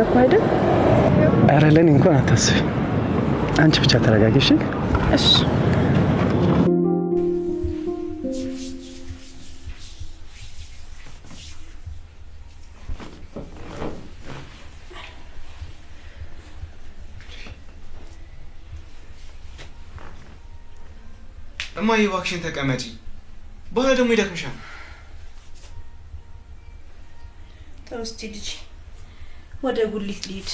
አይደል? ኧረ ለኔ እንኳን አታስቢ። አንቺ ብቻ ተረጋጊ እሺ? እሺ። እማዬ እባክሽን ተቀመጪ። በኋላ ደግሞ ይደክምሻል። ተውስቲ ልጅ ወደ ጉሊት ልሂድ።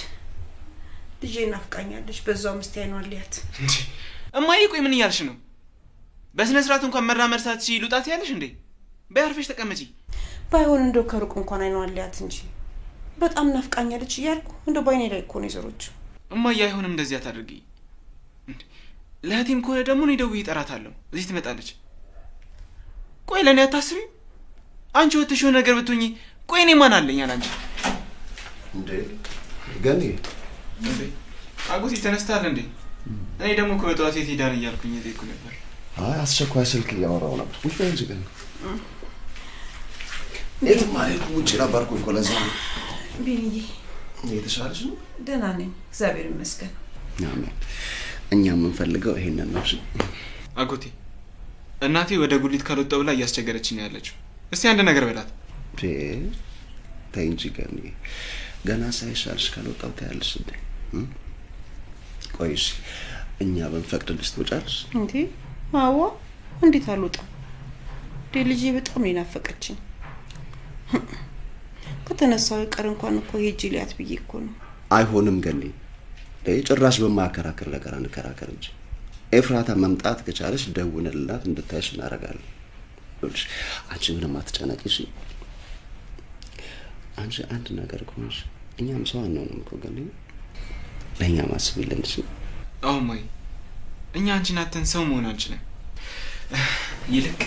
ልጄ ናፍቃኛለች። በዛው ምስቲ አይኗን ሊያት። እማዬ ቆይ ምን እያልሽ ነው? በስነ ስርዓት እንኳን መራመድ ሳትችይ ልውጣት ያለሽ እንዴ? በያርፈሽ ተቀመጪ። ባይሆን እንደው ከሩቅ እንኳን አይኗን ሊያት እንጂ በጣም ናፍቃኛለች እያልኩ እንደው ባይኔ ላይ እኮ ነው የዞረችው። እማዬ አይሆንም እንደዚህ አታድርጊ። ለእህቴም ከሆነ ደግሞ እኔ ደውዬ እጠራታለሁ። እዚህ ትመጣለች። ቆይ ለእኔ አታስቢ። አንቺ ወጥሽ የሆነ ነገር ብትሆኚ ቆይ እኔ ማን አለኝ አላንቺ እንዴ? ገኒ እንዴ አጎቴ ተነስተሃል እንዴ? እኔ ደግሞ ከወጣት የት ሄዳን እያልኩኝ እየጠየኩ ነበር። አይ አስቸኳይ ስልክ እያወራሁ ነበር። ውጭ ላይ ዝገኝ የትም አልሄድኩም። ውጭ ነበርኩኝ እኮ ለዛ ነው። ቢኒዬ የተሻለሽ ነው? ደህና ነኝ እግዚአብሔር ይመስገን። አሜን። እኛ የምንፈልገው ይሄንን ነው። አጎቴ እናቴ ወደ ጉሊት ካልወጣሁ ብላ እያስቸገረችኝ ያለችው። እስቲ አንድ ነገር በላት። ተይ እንጂ ገኒ፣ ገና ሳይሻልሽ ካልወጣሁ ታያለሽ እንዴ? ቆይሽ እኛ ብንፈቅድልሽ ትወጫለሽ እንዴ? አዎ እንዴት አልወጣም? ልጄ በጣም ነው የናፈቀችኝ። ከተነሳው ቀር እንኳን እኮ ሄጂ ሊያት ብዬ እኮ ነው። አይሆንም ገኒ፣ ጭራሽ በማከራከር ነገር አንከራከር እንጂ ኤፍራታ መምጣት ከቻለሽ ደውነልላት እንድታይሽ እናደርጋለን። ልጅ አንቺ ምንም አትጨነቂ እሺ? አንቺ አንድ ነገር ከሆንሽ እኛም ሰው አንሆንም እኮ ገኒ፣ ለእኛ ማስብልን እሺ? አዎ ማይ፣ እኛ አንቺን አተን ሰው መሆን አንችልም። ይልቅ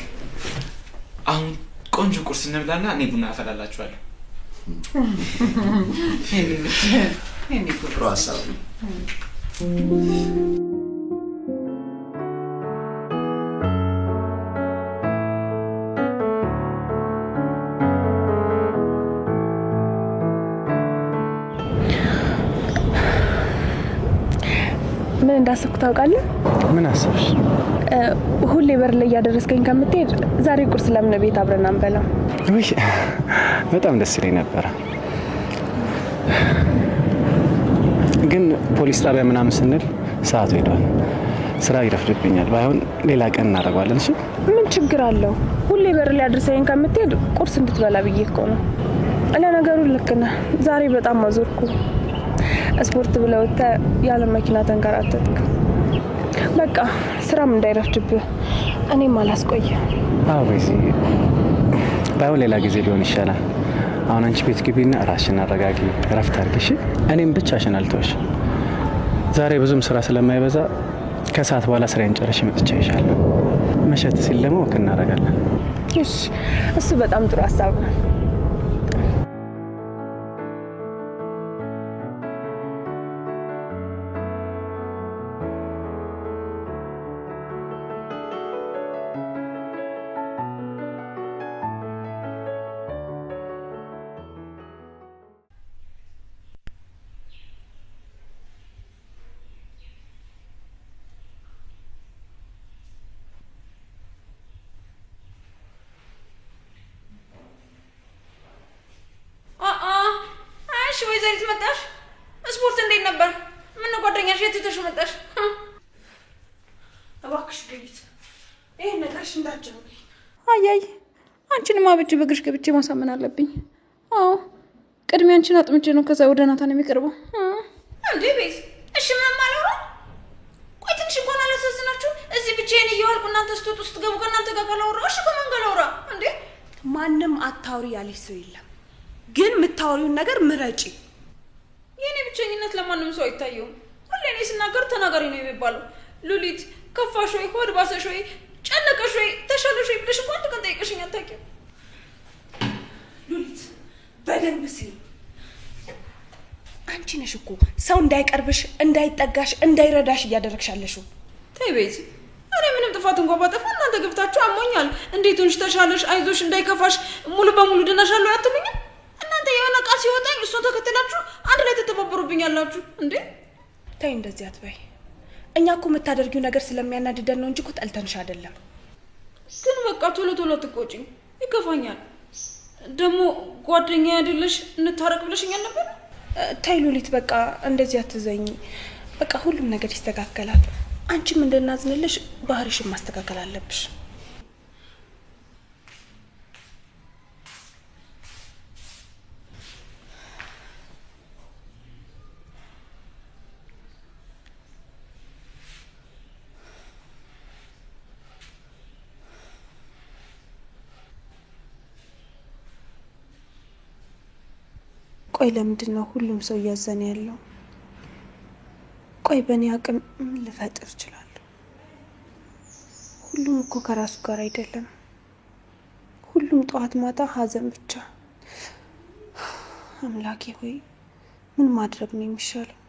አሁን ቆንጆ ቁርስ እንብላና እኔ ቡና አፈላላችኋለሁ። ጥሩ ሀሳብ ነው። ምን እንዳሰብኩ ታውቃለህ? ምን አሰብሽ? ሁሌ በር ላይ እያደረስከኝ ከምትሄድ ዛሬ ቁርስ ለምን ቤት አብረን አንበላም? ውይ በጣም ደስ ይለኝ ነበር፣ ግን ፖሊስ ጣቢያ ምናምን ስንል ሰዓቱ ሄዷል። ስራ ይረፍድብኛል። ባይሆን ሌላ ቀን እናደርገዋለን። እሺ? ምን ችግር አለው? ሁሌ በር ላይ አድርሰኝ ከምትሄድ ቁርስ እንድትበላ ብዬ እኮ ነው። ለነገሩ ልክ ነህ። ዛሬ በጣም አዞርኩ። ስፖርት ብለው ያለ መኪና ተንከራተትክ። በቃ ስራም እንዳይረፍድብህ እኔም አላስቆየ። አዎ በዚህ ባይሆን ሌላ ጊዜ ሊሆን ይሻላል። አሁን አንቺ ቤት ግቢና ራስሽን አረጋጊ፣ እረፍት አድርጊ እሺ? እኔም ብቻሽን አልተውሽ። ዛሬ ብዙም ስራ ስለማይበዛ ከሰዓት በኋላ ስራዬን ጨርሼ መጥቼ ይሻላል። መሸት ሲል ደግሞ ወክ እናደርጋለን። እሺ፣ እሱ በጣም ጥሩ ሀሳብ ነው። ወይዘሪት መጣሽ? ስፖርት እንዴት ነበር? ምን ጓደኛሽ የት ትተሽ መጣሽ? እባክሽ ገይት ይሄን ነገርሽ እንዳትጀምሪ። አያይ አንቺንማ ብቻ በግርሽ ገብቼ ማሳመን አለብኝ። አዎ ቅድሚያ አንቺን አጥምቼ ነው ከዛ ወደ ናታን የሚቀርበው። እንዴ ቤት እሺ ምንም አላወራ። ቆይ ትንሽ እንኳን አላሳዝናችሁ? እዚህ ብቻዬን እየዋልኩ እናንተ ስትወጡ ስትገቡ ከእናንተ ጋር ካላወራ እሺ ከማን ጋር ላውራ እንዴ? ማንም አታውሪ ያለሽ ሰው የለም፣ ግን የምታወሪውን ነገር ምረጪ። የኔ ብቸኝነት ለማንም ሰው አይታየውም። ሁሌ እኔ ስናገር ተናጋሪ ነው የሚባለው። ሉሊት ከፋሽ ወይ ሆድ ባሰሽ ወይ ጨነቀሽ ወይ ተሻለሽ ወይ ብለሽ እንኳን አንድ ቀን ጠይቀሽኝ አታውቂም። ሉሊት በደንብ ስሚ። አንቺ ነሽ እኮ ሰው እንዳይቀርብሽ፣ እንዳይጠጋሽ፣ እንዳይረዳሽ እያደረግሻለሽው። ተይ ቤቲ፣ እኔ ምንም ጥፋት እንኳን ባጠፋ እናንተ ገብታችሁ አሞኛል፣ እንዴት ሆንሽ፣ ተሻለሽ፣ አይዞሽ፣ እንዳይከፋሽ፣ ሙሉ በሙሉ ድነሻለሁ አትሉኝም? እናንተ የሆነ ዕቃ ሲወጣኝ እሱን ተከትላችሁ አንድ ላይ ትሆኑብኛላችሁ እንዴ? ተይ እንደዚህ አትበይ። እኛ እኮ የምታደርጊው ነገር ስለሚያናድደን ነው እንጂ እኮ ጠልተንሽ አይደለም። ግን በቃ ቶሎ ቶሎ አትቆጪኝ፣ ይከፋኛል። ደግሞ ጓደኛ አይደለሽ እንታረቅ ብለሽኛል ነበር። ተይ ሉሊት በቃ እንደዚህ አትዘኝ። በቃ ሁሉም ነገር ይስተካከላል። አንቺም እንድናዝንልሽ ባህሪሽን ማስተካከል አለብሽ። ቆይ ለምንድን ነው ሁሉም ሰው እያዘነ ያለው? ቆይ በእኔ አቅም ምን ልፈጥር እችላለሁ? ሁሉም እኮ ከራሱ ጋር አይደለም። ሁሉም ጠዋት ማታ ሀዘን ብቻ። አምላኬ ሆይ ምን ማድረግ ነው የሚሻለው?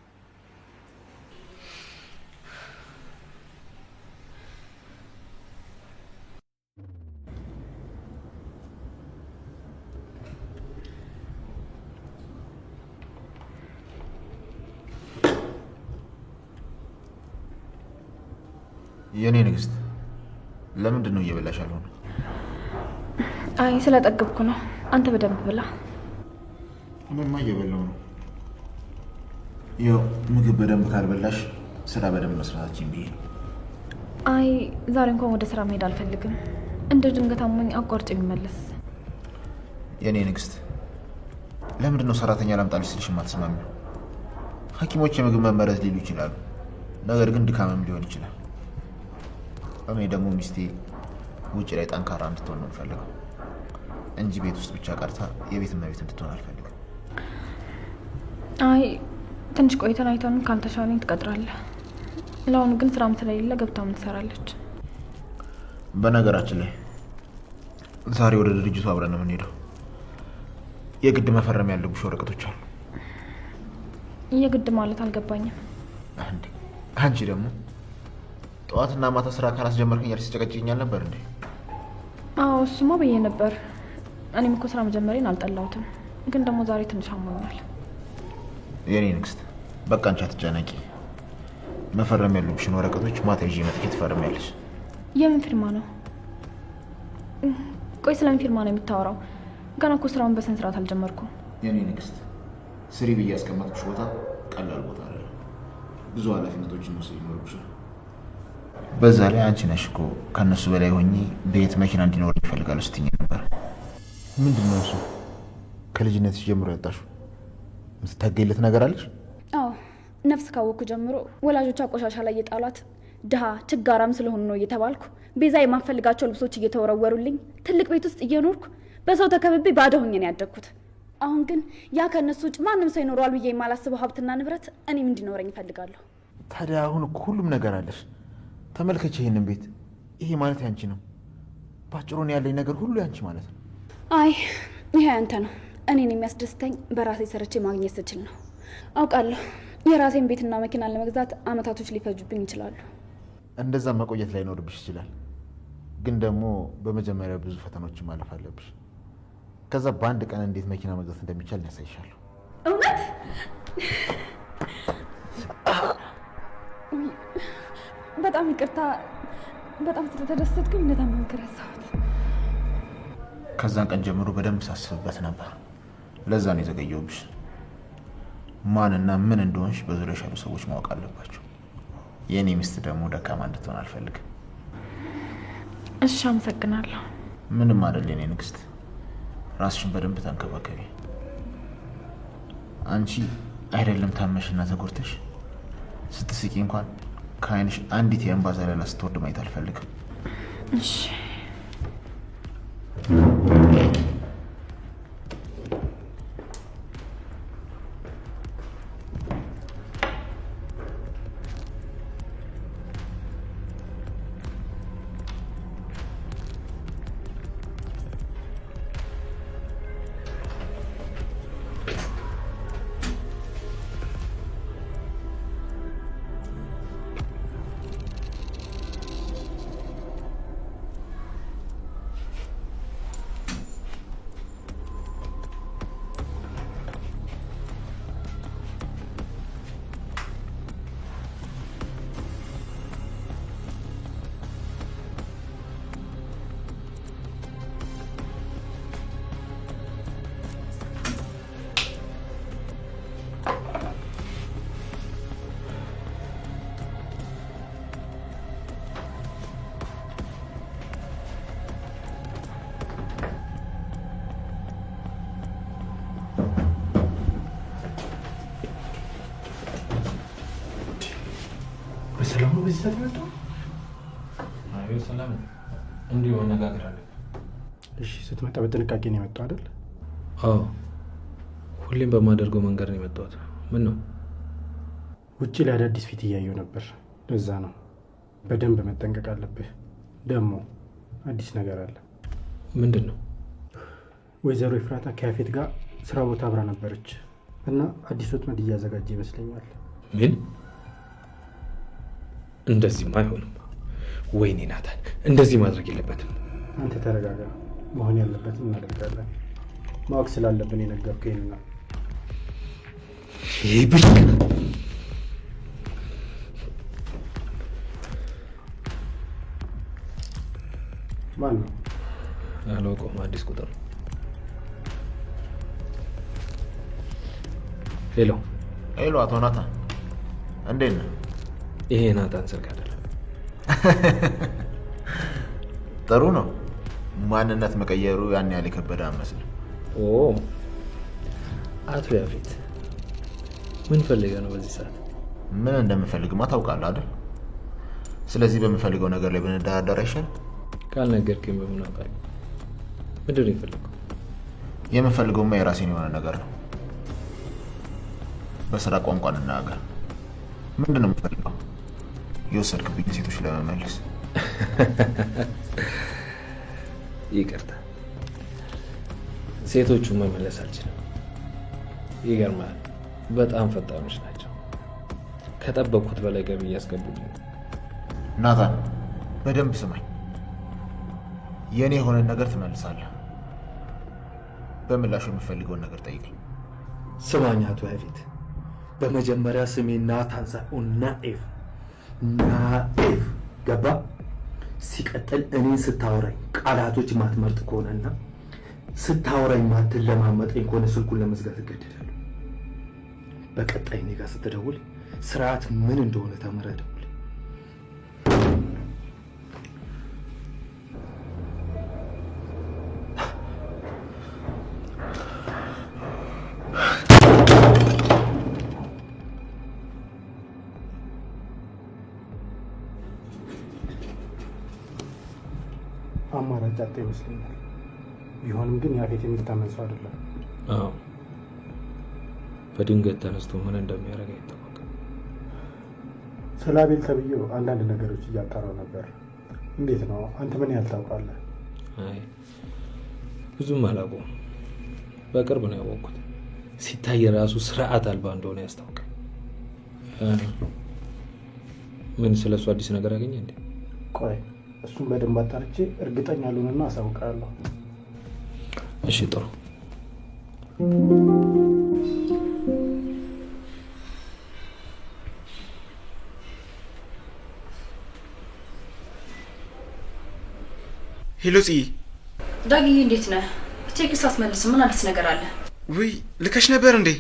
የኔ ንግስት ለምንድን ነው እየበላሽ ያልሆነ? አይ ስለጠገብኩ ነው። አንተ በደንብ ብላ። እኔማ እየበላው ነው። ያው ምግብ በደንብ ካልበላሽ ስራ በደንብ መስራታችን ብዬ ነው። አይ ዛሬ እንኳን ወደ ስራ መሄድ አልፈልግም። እንደ ድንገት አሞኝ አቋርጬ የሚመለስ። የኔ ንግስት ለምንድን ነው ሰራተኛ ላምጣልሽ ስልሽ የማትስማሚው? ሐኪሞች የምግብ መመረዝ ሊሉ ይችላሉ፣ ነገር ግን ድካምም ሊሆን ይችላል። እኔ ደግሞ ሚስቴ ውጭ ላይ ጠንካራ እንድትሆን ነው የምፈልገው እንጂ ቤት ውስጥ ብቻ ቀርታ የቤት እመቤት እንድትሆን አልፈልግም። አይ ትንሽ ቆይተን አይተን ካልተሻለኝ ትቀጥራለህ። ለአሁኑ ግን ስራም ስለሌለ ገብታም ትሰራለች። በነገራችን ላይ ዛሬ ወደ ድርጅቱ አብረን ነው የምንሄደው። የግድ መፈረም ያለብሽ ወረቀቶች አሉ። የግድ ማለት አልገባኝም። አንቺ ደግሞ ጠዋትና ማታ ስራ ካላስጀመርከኝ ያልሽ ተጨቀጭኛል ነበር እንዴ? አዎ እሱማ ብዬ ነበር። እኔም እኮ ስራ መጀመሪያን አልጠላሁትም፣ ግን ደግሞ ዛሬ ትንሽ አሞኛል። የኔ ንግስት በቃ አንቺ አትጨነቂ። መፈረም ያሉብሽን ወረቀቶች ማታ ይዤ መጥቼ ትፈርሚያለሽ። የምን ፊርማ ነው? ቆይ ስለምን ፊርማ ነው የምታወራው? ገና እኮ ስራውን በስነ ስርዓት አልጀመርኩም። የኔ ንግስት ስሪ ብዬ ያስቀመጥኩሽ ቦታ ቀላል ቦታ አይደለም። ብዙ ኃላፊነቶችን መውሰድ ይኖርብሻል። በዛ ላይ አንቺ ነሽ እኮ ከነሱ በላይ ሆኜ ቤት መኪና እንዲኖር ይፈልጋሉ ስትኝ ነበር። ምንድን ነው እሱ? ከልጅነትሽ ጀምሮ ያጣሽው የምትታገይለት ነገር አለሽ? አዎ ነፍስ ካወቅኩ ጀምሮ ወላጆቿ ቆሻሻ ላይ የጣሏት ድሃ ችጋራም ስለሆኑ ነው እየተባልኩ ቤዛ የማፈልጋቸው ልብሶች እየተወረወሩልኝ ትልቅ ቤት ውስጥ እየኖርኩ በሰው ተከብቤ ባዶ ሆኜ ነው ያደግኩት። አሁን ግን ያ ከነሱ ውጭ ማንም ሰው ይኖረዋል ብዬ የማላስበው ሀብትና ንብረት እኔም እንዲኖረኝ እፈልጋለሁ። ታዲያ አሁን እኮ ሁሉም ነገር አለሽ። ተመልከች ይሄንን ቤት። ይሄ ማለት ያንቺ ነው። ባጭሩ ነው ያለኝ ነገር ሁሉ ያንቺ ማለት ነው። አይ ይሄ ያንተ ነው። እኔን የሚያስደስተኝ በራሴ ሰርቼ ማግኘት ስችል ነው። አውቃለሁ የራሴን ቤትና መኪና ለመግዛት አመታቶች ሊፈጁብኝ ይችላሉ። እንደዛ መቆየት ላይኖርብሽ ይችላል። ግን ደግሞ በመጀመሪያ ብዙ ፈተናዎችን ማለፍ አለብሽ። ከዛ በአንድ ቀን እንዴት መኪና መግዛት እንደሚቻል ያሳይሻለሁ። እውነት? በጣም ይቅርታ። በጣም ስለተደሰትኩኝ እንደታመንክ ረሳሁት። ከዛን ቀን ጀምሮ በደንብ ሳስብበት ነበር። ለዛ ነው የዘገየሁብሽ። ማንና ምን እንደሆንሽ በዙሪያሽ ያሉ ሰዎች ማወቅ አለባቸው። የእኔ ሚስት ደግሞ ደካማ እንድትሆን አልፈልግም። እሺ አመሰግናለሁ። ምንም አይደል የኔ ንግስት። ራስሽን በደንብ ተንከባከቢ። አንቺ አይደለም ታመሽና ተጎድተሽ ስትስቂ እንኳን ከአይንሽ አንዲት የእንባ ዘለላ ስትወርድ ማየት አልፈልግም። እሺ በሰላም ነው በዚህ ሰዓት መጣው? አይ ሰላም እንዲሁ መነጋገር አለ። እሺ ስትመጣ በጥንቃቄ ነው የመጣው አይደል? አዎ ሁሌም በማደርገው መንገድ ነው የመጣሁት። ምን ነው? ውጪ ላይ አዳዲስ ፊት እያየሁ ነበር። ለዛ ነው። በደንብ መጠንቀቅ አለብህ። ደግሞ አዲስ ነገር አለ። ምንድን ነው? ወይዘሮ ኤፍራታ ከያፌት ጋር ስራ ቦታ አብራ ነበረች እና አዲስ ወጥመድ እያዘጋጀ ይመስለኛል። ምን? እንደዚህማ አይሆንም። ወይኔ ናታን፣ እንደዚህ ማድረግ የለበትም። አንተ ተረጋጋ። መሆን ያለበትን እናደርጋለን። ማወቅ ስላለብን የነገርኩህ ይሄን ነው። ይህ ብልቅ ማን ነው? አላውቀውም። አዲስ ቁጥር። ሄሎ ሄሎ፣ አቶ ናታን እንዴት ነህ? ይሄ ናታን ስልክ አይደለም። ጥሩ ነው። ማንነት መቀየሩ ያን ያህል የከበደ አይመስልም። ኦ አቶ ያፌት ምን ፈልገህ ነው በዚህ ሰዓት? ምን እንደምፈልግማ ታውቃለህ አይደል? ስለዚህ በምፈልገው ነገር ላይ ብንደራደር አይሻልም? ካልነገርከኝ በምን አውቃለሁ? ምንድን ነው የፈለገው? የምፈልገውማ የራሴን የሆነ ነገር ነው። በስራ ቋንቋ እንናገር። ምንድን ነው የምፈልገው? የወሰድክብኝ ሴቶች ለመመለስ። ይቅርታ፣ ሴቶቹን መመለስ አልችልም። ይገርማል፣ በጣም ፈጣኖች ናቸው። ከጠበቅኩት በላይ ገቢ እያስገቡልኝ። ናታን በደንብ ስማኝ። የኔ የሆነን ነገር ትመልሳለህ። በምላሹ የምፈልገውን ነገር ጠይቀኝ። ስማኝ አቶ ያፌት፣ በመጀመሪያ ስሜ ናታን ሳይሆን ናኤፍ ናኤፍ፣ ገባ? ሲቀጥል እኔን ስታወራኝ ቃላቶች ማትመርጥ ከሆነና ስታወራኝ ማትለማመጠኝ ከሆነ ስልኩን ለመዝጋት እገደዳለሁ። በቀጣይ እኔ ጋር ስትደውል ስርዓት ምን እንደሆነ ተምረህ ደውል። አማራጭ አጣ ይመስለኛል። ቢሆንም ግን ያፌት የሚታመን ሰው አይደለም። አዎ በድንገት ተነስቶ ምን እንደሚያደርግ አይታወቅም። ስለ አቤል ተብዬው አንዳንድ ነገሮች እያጣራው ነበር። እንዴት ነው? አንተ ምን ያህል ታውቃለህ? አይ ብዙም አላውቀውም። በቅርብ ነው ያወቅኩት። ሲታይ ራሱ ስርዓት አልባ እንደሆነ ያስታውቃል። ምን ስለሱ አዲስ ነገር አገኘ እንዴ? ቆይ እሱን በደንብ አጣርቼ እርግጠኛ ልሆንና አሳውቃለሁ። እሺ ጥሩ። ሄሎ ጽዬ። ዳግዬ እንዴት ነህ? ቴክስት አስመልስ። ምን አዲስ ነገር አለ? ውይ ልከሽ ነበር እንዴ?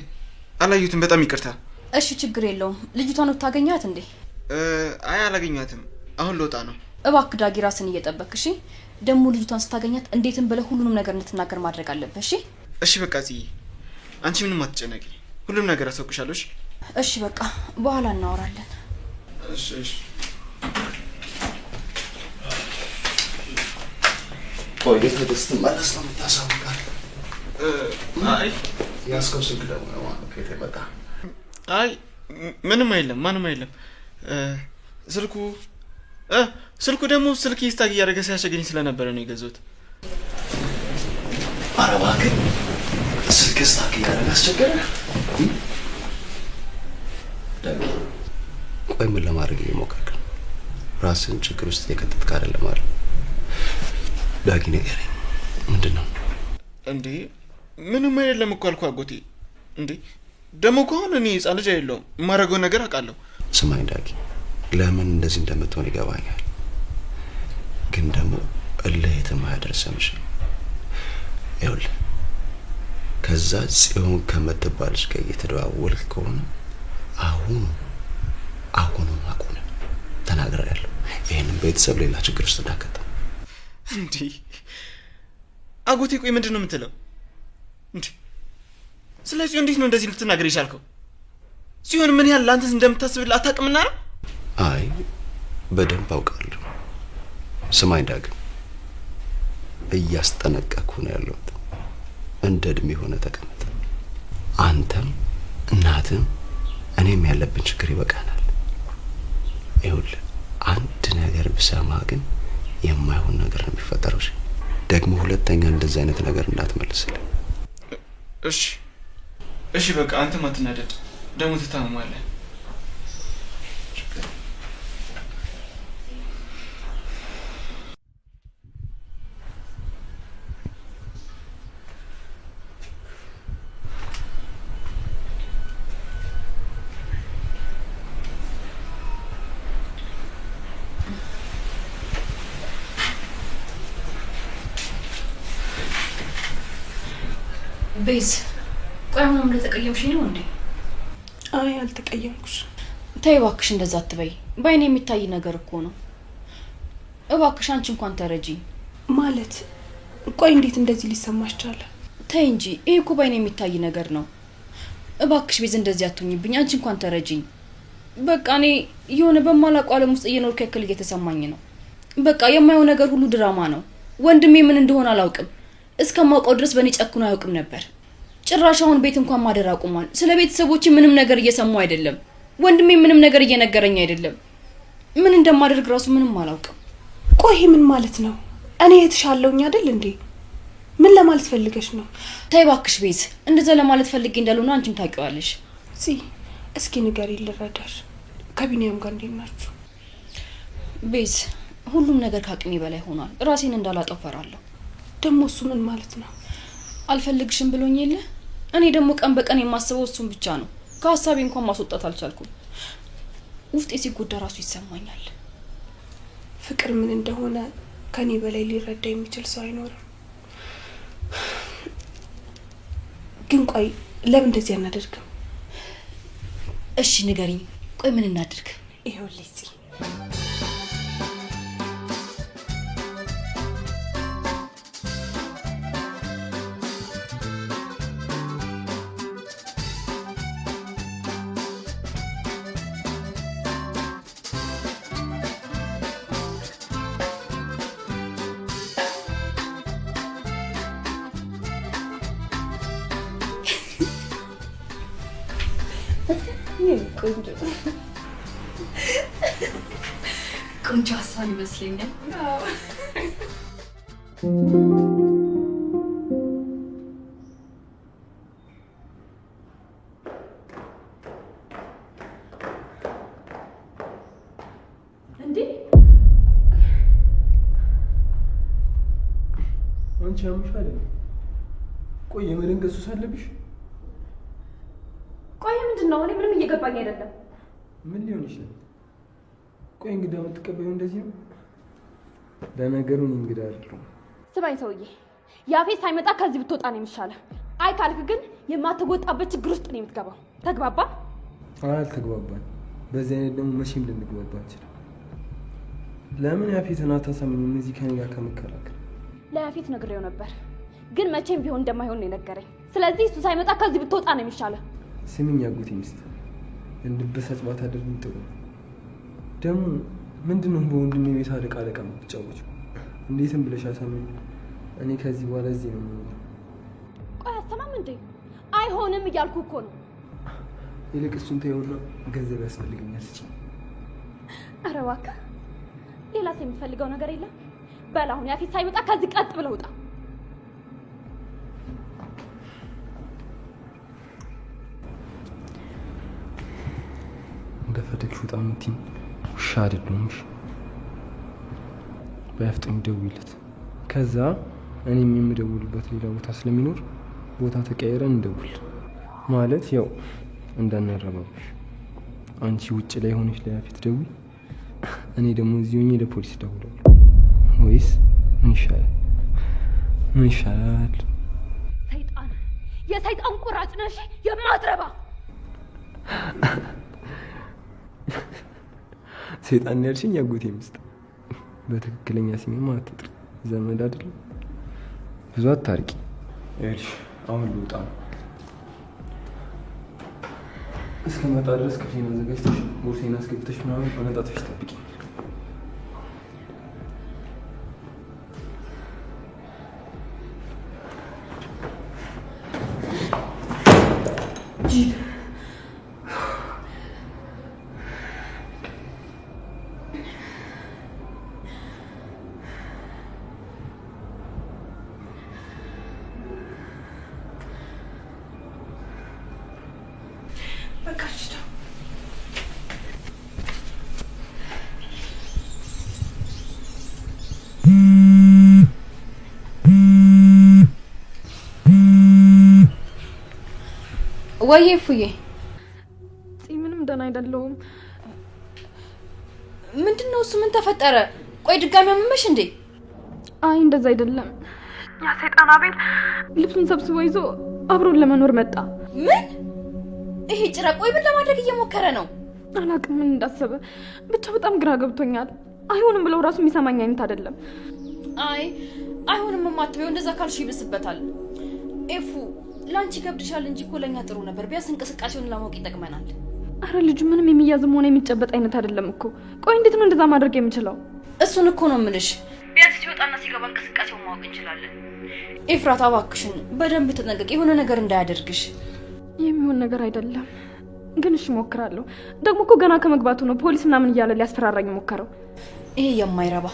አላዩትም። በጣም ይቅርታ። እሺ ችግር የለውም። ልጅቷን ታገኛት እንዴ? አይ አላገኛትም። አሁን ልወጣ ነው። እባክህ ዳጊ ራስን እየጠበቅክ እሺ። ደግሞ ልጅቷን ስታገኛት እንዴትም ብለህ ሁሉንም ነገር እንድትናገር ማድረግ አለብህ እሺ። እሺ በቃ ጽዬ፣ አንቺ ምንም አትጨነቂ። ሁሉም ነገር አሳውቅሻለሁ። እሺ በቃ በኋላ እናወራለን። እሺ እሺ። ቆይ ተደስት ማለት ነው የምታሳውቃል? አይ ያስከው ስልክ ደግሞ ነው ማለት ከየት መጣ? አይ ምንም አይደለም፣ ማንም አይደለም። ስልኩ ደግሞ ስልክ ይስታግ እያደረገ ሲያስቸግረኝ ስለነበረ ነው የገዛሁት። ኧረ እባክህ ስልክ ይስታግ እያደረገ አስቸገረ? ቆይ ምን ለማድረግ እየሞከርክ ነው? ራስን ችግር ውስጥ የከተትክ አይደለም አይደል? ዳጊ ንገረኝ፣ ምንድን ነው እንዴ? ምንም አይደለም እኮ አልኩህ አጎቴ። እንዴ ደግሞ ከሆነ እኔ ህፃን ልጅ አይደለሁም፣ የማደርገውን ነገር አውቃለሁ። ስማኝ ዳጊ፣ ለምን እንደዚህ እንደምትሆን ይገባኛል፣ ግን ደግሞ እልህ የትም አያደርስምሽ ነው። ይኸውልህ ከዛ ጽዮን ከምትባልሽ ጋር እየተደዋወልክ ከሆነ አሁኑ ተናግሬያለሁ። ይሄንን ቤተሰብ ሌላ ችግር ውስጥ እንዳከተም። እንዴ አጎቴ ቆይ ምንድን ነው የምትለው? እንዴ ስለዚህ እንዴት ነው እንደዚህ ልትናገር የቻልከው? ሲሆን ምን ያህል ለአንተ እንደምታስብልህ አታውቅምና ነው? አይ በደንብ አውቃለሁ። ስማኝ ዳግም፣ እያስጠነቀቅኩ ነው ያለሁት። እንደ እድሜ ሆነ ተቀመጠ። አንተም እናትም እኔም ያለብን ችግር ይበቃናል። ይኸውልህ አንድ ነገር ብሰማ ግን የማይሆን ነገር ነው የሚፈጠረው። ደግሞ ሁለተኛ እንደዚህ አይነት ነገር እንዳትመልስልኝ። እሺ እሺ፣ በቃ አንተም አትናደድ። ደግሞ ትታመማለህ። ቤዝ ቆይ፣ አሁንም ለተቀየምሽኝ ነው እንዴ? አይ አልተቀየምኩሽ። ተይ እባክሽ እንደዛ አትበይ። በአይኔ የሚታይ ነገር እኮ ነው። እባክሽ አንቺ እንኳን ተረጂኝ። ማለት ቆይ እንዴት እንደዚህ ሊሰማሽ ቻለ? ተይ እንጂ ይሄ እኮ በአይኔ የሚታይ ነገር ነው። እባክሽ ቤዝ እንደዚህ አትሁኝብኝ። አንቺ እንኳን ተረጂኝ። በቃ እኔ የሆነ በማላውቀው ዓለም ውስጥ እየኖርኩ ያክል እየተሰማኝ ነው። በቃ የማየው ነገር ሁሉ ድራማ ነው። ወንድሜ ምን እንደሆነ አላውቅም። እስከማውቀው ድረስ በእኔ ጨክኖ አያውቅም ነበር። ጭራሽ አሁን ቤት እንኳን ማደር አቁሟል። ስለ ቤተሰቦቼ ምንም ነገር እየሰማሁ አይደለም። ወንድሜ ምንም ነገር እየነገረኝ አይደለም። ምን እንደማደርግ ራሱ ምንም አላውቅም። ቆይ ምን ማለት ነው? እኔ የተሻለውኝ አይደል እንዴ? ምን ለማለት ፈልገሽ ነው? ተይ እባክሽ ቤዝ፣ እንደዛ ለማለት ፈልጌ እንዳልሆነ አንቺም ታውቂዋለሽ። እስኪ ንገሪ ልረዳሽ። ከቢኒያም ጋር እንዴት ናችሁ? ቤዝ፣ ሁሉም ነገር ከአቅሜ በላይ ሆኗል። ራሴን እንዳላጠው እፈራለሁ። ደግሞ እሱ ምን ማለት ነው? አልፈልግሽም ብሎኝ የለ። እኔ ደግሞ ቀን በቀን የማስበው እሱን ብቻ ነው። ከሀሳቤ እንኳን ማስወጣት አልቻልኩም። ውስጤ ሲጎዳ ራሱ ይሰማኛል። ፍቅር ምን እንደሆነ ከኔ በላይ ሊረዳ የሚችል ሰው አይኖርም። ግን ቆይ ለምን እንደዚህ አናደርግም? እሺ ንገሪኝ። ቆይ ምን እናድርግ? ይኸውልሽ ቆንጆ ሀሳብ ይመስለኛል። እንዴ አንቺ አምሻለ? ቆይ የመደንገጥ ሱስ አለብሽ? ቆይ ምንድን ነው? እኔ ምንም እየገባኝ አይደለም። ምን ሊሆን ይችላል? ቆይ እንግዳ የምትቀበዩ እንደዚህ ነው? ለነገሩ እንግዳ አይደለም። ስማኝ ሰውዬ፣ ያፌት ሳይመጣ ከዚህ ብትወጣ ነው የሚሻለው። አይ ካልክ ግን የማትወጣበት ችግር ውስጥ ነው የምትገባው። ተግባባ? አልተግባባን። በዚህ አይነት ደግሞ መቼም ልንግባባ እንችላለን። ለምን ያፌትን አታሳምኝም? እዚህ ከኔ ጋር ከመከራከር ለያፌት ነግሬው ነበር፣ ግን መቼም ቢሆን እንደማይሆን ነው የነገረኝ። ስለዚህ እሱ ሳይመጣ ከዚህ ብትወጣ ነው የሚሻለው። ስሚኝ አጎቴ ሚስት፣ እንድበሳጭ ባታደርጊኝ ጥሩ። ደግሞ ምንድነው በወንድሜ ቤት አለቃ የምትጫወችው? እንዴትም ብለሽ አሳምኝ። እኔ ከዚህ በኋላ እዚህ ነው የምኖረው። ቆይ አሰማም እንዴ? አይሆንም እያልኩ እኮ ነው። ይልቅ እሱን ተይውና ገንዘብ ያስፈልገኛል ስጪ። ኧረ እባክህ ሌላስ የምትፈልገው ነገር የለም? በል አሁን ያፌት ሳይመጣ ከዚህ ቀጥ ብለህ ውጣ። እንደፈለግሽ ውጣ የምትይኝ ውሻ አይደለሁም። በያፍጥኝ ደውይለት። ከዛ እኔም የምደውልበት ሌላ ቦታ ስለሚኖር ቦታ ተቀያይረን እንደውል። ማለት ያው እንዳናረባብሽ። አንቺ ውጭ ላይ ሆነሽ ለያፌት ደውይ፣ እኔ ደግሞ እዚህ ሆኜ ለፖሊስ ደውላለሁ። ወይስ ምን ይሻላል? ምን ይሻላል? ሰይጣን፣ የሰይጣን ቁራጭ ነሽ የማትረባ። ሰይጣን ያልሽኝ ያጎቴ ሚስት። በትክክለኛ ስሜማ አትጥሪ። ዘመድ አይደለም። ብዙ አታርቂ። እሺ አሁን ልውጣ ነው። እስከመጣ ድረስ ክፍሌን አዘጋጅተሽ ቦርሴን አስገብተሽ ምናምን በመጣትሽ ጠብቂ። ወይ ፉዬ ምንም ደህና አይደለሁም። ምንድነው እሱ? ምን ተፈጠረ? ቆይ ድጋሚ አመመሽ እንዴ? አይ እንደዛ አይደለም። ያ ሰይጣን አቤል ልብሱን ሰብስቦ ይዞ አብሮን ለመኖር መጣ። ምን? ይሄ ጭራቅ ቆይ ምን ለማድረግ እየሞከረ ነው? አላቅም ምን እንዳሰበ ብቻ በጣም ግራ ገብቶኛል። አይሆንም ብለው ራሱ የሚሰማኝ አይነት አይደለም። አይ አይሆንም ማትበው እንደዛ ካልሽ ይብስበታል። ኤፉ ላንቺ ከብድሻል እንጂ እኮ ለኛ ጥሩ ነበር። ቢያንስ እንቅስቃሴውን ለማወቅ ይጠቅመናል። አረ ልጁ ምንም የሚያዝም ሆነ የሚጨበጥ አይነት አይደለም እኮ። ቆይ እንዴት ነው እንደዛ ማድረግ የምችለው? እሱን እኮ ነው የምልሽ። ቢያንስ ሲወጣና ሲገባ እንቅስቃሴውን ማወቅ እንችላለን። ኤፍራታ እባክሽን በደንብ ተጠንቀቂ፣ የሆነ ነገር እንዳያደርግሽ። የሚሆን ነገር አይደለም ግን እሺ እሞክራለሁ። ደግሞ እኮ ገና ከመግባቱ ነው ፖሊስ ምናምን እያለ ሊያስፈራራኝ ሞከረው። ይሄ የማይረባ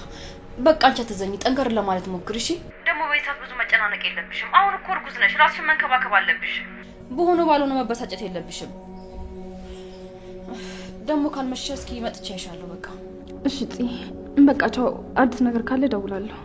በቃ አንቺ አትዘኝ፣ ጠንከር ለማለት ሞክሪ እሺ። ደግሞ በይሳት ብዙ መጨናነቅ የለብሽም። አሁን እኮ እርጉዝ ነሽ፣ ራስሽን መንከባከብ አለብሽ። በሆነ ባልሆነ መበሳጨት የለብሽም። ደግሞ ካልመሸ እስኪ መጥቻ ይሻለሁ። በቃ እሺ በቃ ቻው። አዲስ ነገር ካለ እደውላለሁ።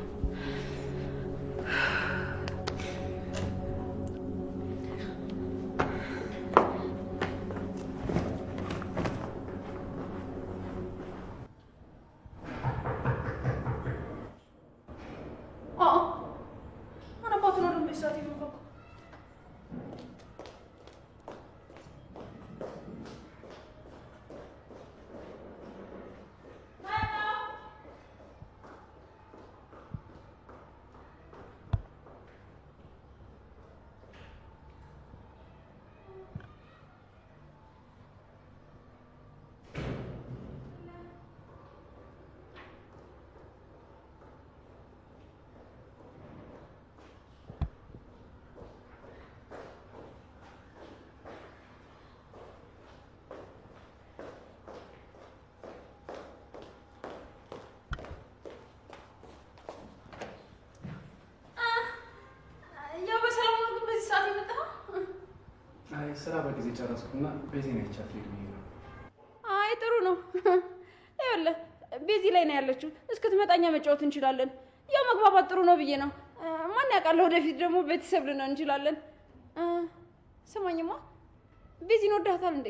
ስራ በጊዜ ጨረስኩና ቤዚ ነው ቻት ልኝ ነው። አይ ጥሩ ነው። ይኸውልህ ቤዚ ላይ ነው ያለችው። እስክትመጣኛ መጫወት እንችላለን። ያው መግባባት ጥሩ ነው ብዬ ነው። ማን ያውቃል ወደፊት ደግሞ ቤተሰብ ልንሆን እንችላለን። ስማኝማ ቤዚን ወዳታል እንዴ?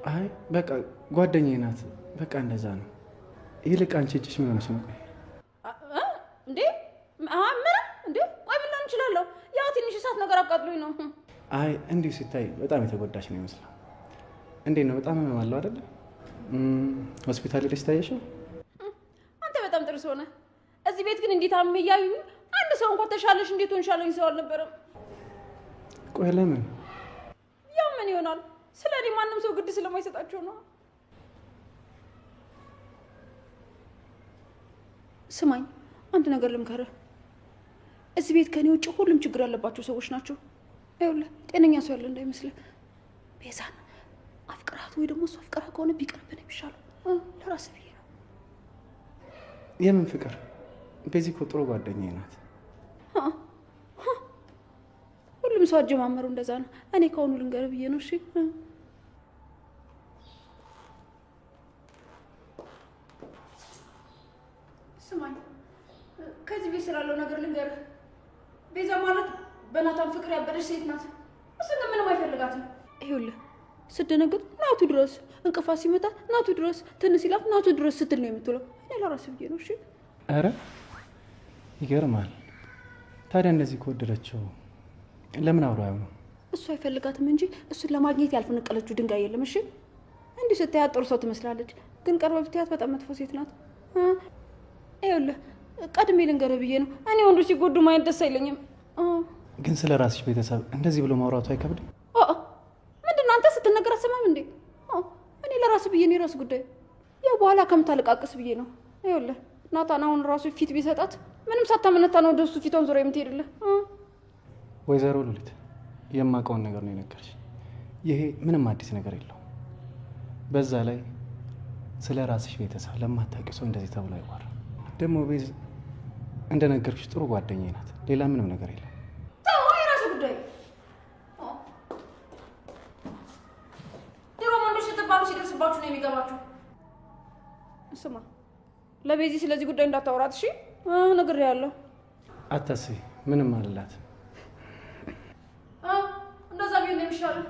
አይ በቃ ጓደኛዬ ናት። በቃ እንደዛ ነው። ይልቅ አንቺ እጅሽ ምን ሆነሽ ነው? እንዴ ምን እንዴ? ቆይ ምን እንችላለን? ያው ትንሽ እሳት ነገር አቃጥሎኝ ነው። አይ እንዲሁ ሲታይ በጣም የተጎዳሽ ነው ይመስላል። እንዴት ነው? በጣም ህመም አለው አይደለ? ሆስፒታል ሄደሽ ታየሽው? አንተ በጣም ጥሩ ሰው ነህ። እዚህ ቤት ግን እንዴት አመመኝ እያዩ አንድ ሰው እንኳን ተሻለሽ እንዴት ሆንሻለኝ ሰው አልነበረም። ቆይ ለምን? ያው ምን ይሆናል? ስለኔ ማንም ሰው ግድ ስለማይሰጣቸው ነው። ስማኝ አንድ ነገር ልምከርህ። እዚህ ቤት ከኔ ውጭ ሁሉም ችግር ያለባቸው ሰዎች ናቸው። ይኸውልህ ጤነኛ ሰው ያለ እንዳይመስልህ። ቤዛን አፍቅራት ወይ ደግሞ እሱ አፍቅራ ከሆነ ቢቀርብን የሚሻለው ለራስህ ብዬ ነው። የምን ፍቅር? ቤዚ እኮ ጥሩ ጓደኛዬ ናት። ሁሉም ሰው አጀማመሩ እንደዛ ነው። እኔ ከሆኑ ልንገርህ ብዬ ነው። እሺ ስማኝ፣ ከዚህ ቤት ስላለው ነገር ልንገርህ። ቤዛ ማለት በናታን ፍቅር ያበደች ሴት ናት። እሱ ግን ምንም አይፈልጋትም። ይኸውልህ ስትደነግጥ ናቱ ድረስ፣ እንቅፋት ሲመጣ ናቱ ድረስ፣ ትንሽ ሲላት ናቱ ድረስ ስትል ነው የምትውለው። እኔ ለራስህ ብዬ ነው። እሺ ኧረ ይገርማል። ታዲያ እንደዚህ ከወደደችው ለምን አብሮ አይሆንም? እሱ አይፈልጋትም እንጂ እሱን ለማግኘት ያልፈነቀለችው ድንጋይ የለም። እሺ እንዲህ ስታያት ጥሩ ሰው ትመስላለች፣ ግን ቀርበህ ብታያት በጣም መጥፎ ሴት ናት። ይኸውልህ ቀድሜ ልንገርህ ብዬ ነው። እኔ ወንዶች ሲጎዱ ማየት ደስ አይለኝም። ግን ስለ ራስሽ ቤተሰብ እንደዚህ ብሎ ማውራቱ አይከብድም? ምንድን ነው አንተ ስትነገር አትሰማም እንዴ? እኔ ለራስ ብዬ ነው የራስ ጉዳይ። ያው በኋላ ከምታለቃቅስ ብዬ ነው። ይኸውልህ ናታን አሁን ራሱ ፊት ቢሰጣት ምንም ሳታመነታ ነው ወደሱ ፊቷን ዞሮ የምትሄድልህ። ወይዘሮ ሉሊት የማውቀውን ነገር ነው የነገርሽ። ይሄ ምንም አዲስ ነገር የለውም። በዛ ላይ ስለ ራስሽ ቤተሰብ ለማታውቂ ሰው እንደዚህ ተብሎ አይዋራም። ደግሞ ቤዝ እንደነገርኩሽ ጥሩ ጓደኛዬ ናት። ሌላ ምንም ነገር የለም። የራስ ጉዳይ። ድሮ ወንዶች ስትባሉ ሲደርስባችሁ ነው የሚገባችሁ። ስማ ለቤዚ ስለዚህ ጉዳይ እንዳታወራት እሺ? ነግሬያለሁ። አታስቢ፣ ምንም አልላት። እንደዛ ቢሆን ነው የሚሻለው።